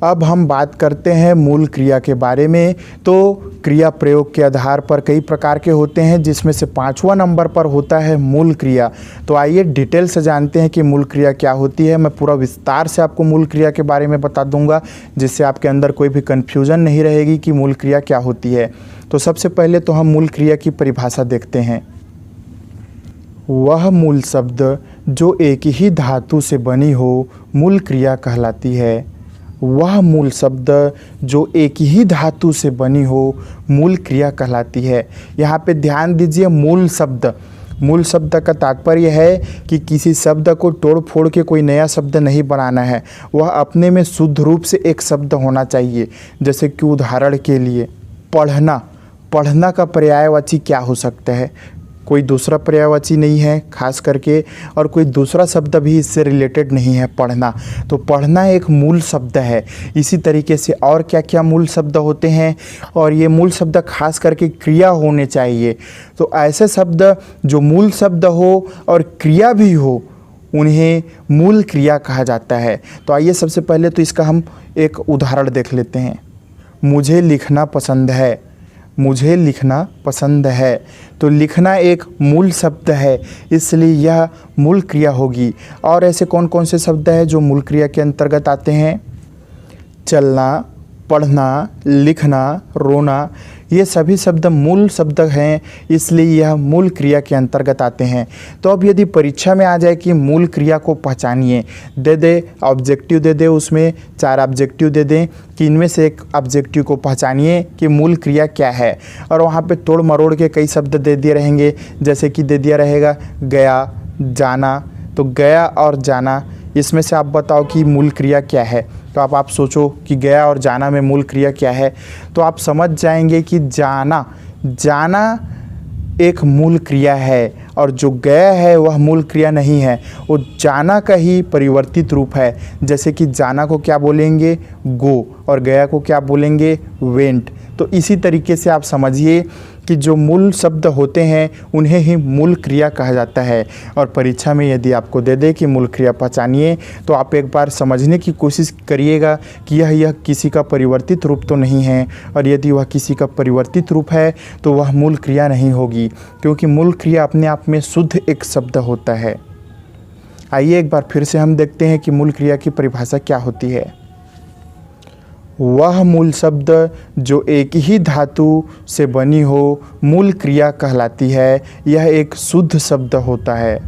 अब हम बात करते हैं मूल क्रिया के बारे में। तो क्रिया प्रयोग के आधार पर कई प्रकार के होते हैं, जिसमें से 5वां नंबर पर होता है मूल क्रिया। तो आइए डिटेल से जानते हैं कि मूल क्रिया क्या होती है। मैं पूरा विस्तार से आपको मूल क्रिया के बारे में बता दूंगा, जिससे आपके अंदर कोई भी कन्फ्यूज़न नहीं रहेगी कि मूल क्रिया क्या होती है। तो सबसे पहले तो हम मूल क्रिया की परिभाषा देखते हैं। वह मूल शब्द जो एक ही धातु से बनी हो, मूल क्रिया कहलाती है। वह मूल शब्द जो एक ही धातु से बनी हो, मूल क्रिया कहलाती है। यहाँ पे ध्यान दीजिए, मूल शब्द। मूल शब्द का तात्पर्य है कि किसी शब्द को तोड़ फोड़ के कोई नया शब्द नहीं बनाना है, वह अपने में शुद्ध रूप से एक शब्द होना चाहिए। जैसे कि उदाहरण के लिए पढ़ना, पढ़ना का पर्यायवाची क्या हो सकता है? कोई दूसरा पर्यायवाची नहीं है खास करके, और कोई दूसरा शब्द भी इससे रिलेटेड नहीं है पढ़ना। तो पढ़ना एक मूल शब्द है। इसी तरीके से और क्या क्या मूल शब्द होते हैं, और ये मूल शब्द खास करके क्रिया होने चाहिए। तो ऐसे शब्द जो मूल शब्द हो और क्रिया भी हो, उन्हें मूल क्रिया कहा जाता है। तो आइए सबसे पहले तो इसका हम एक उदाहरण देख लेते हैं। मुझे लिखना पसंद है। मुझे लिखना पसंद है, तो लिखना एक मूल शब्द है, इसलिए यह मूल क्रिया होगी। और ऐसे कौन कौन से शब्द हैं जो मूल क्रिया के अंतर्गत आते हैं? चलना, पढ़ना, लिखना, रोना, ये सभी शब्द मूल शब्द हैं, इसलिए यह मूल क्रिया के अंतर्गत आते हैं। तो अब यदि परीक्षा में आ जाए कि मूल क्रिया को पहचानिए, दे दे ऑब्जेक्टिव, दे दे उसमें 4 ऑब्जेक्टिव दे दें कि इनमें से एक ऑब्जेक्टिव को पहचानिए कि मूल क्रिया क्या है, और वहाँ पे तोड़ मरोड़ के कई शब्द दे दिए रहेंगे। जैसे कि दे दिया रहेगा गया, जाना। तो गया और जाना, इसमें से आप बताओ कि मूल क्रिया क्या है। तो आप सोचो कि गया और जाना में मूल क्रिया क्या है, तो आप समझ जाएंगे कि जाना, जाना एक मूल क्रिया है, और जो गया है वह मूल क्रिया नहीं है, वो जाना का ही परिवर्तित रूप है। जैसे कि जाना को क्या बोलेंगे? गो, और गया को क्या बोलेंगे? वेंट। तो इसी तरीके से आप समझिए कि जो मूल शब्द होते हैं उन्हें ही मूल क्रिया कहा जाता है। और परीक्षा में यदि आपको दे दे कि मूल क्रिया पहचानिए, तो आप एक बार समझने की कोशिश करिएगा कि यह किसी का परिवर्तित रूप तो नहीं है, और यदि वह किसी का परिवर्तित रूप है तो वह मूल क्रिया नहीं होगी, क्योंकि मूल क्रिया अपने आप में शुद्ध एक शब्द होता है। आइए एक बार फिर से हम देखते हैं कि मूल क्रिया की परिभाषा क्या होती है। वह मूल शब्द जो एक ही धातु से बनी हो, मूल क्रिया कहलाती है। यह एक शुद्ध शब्द होता है।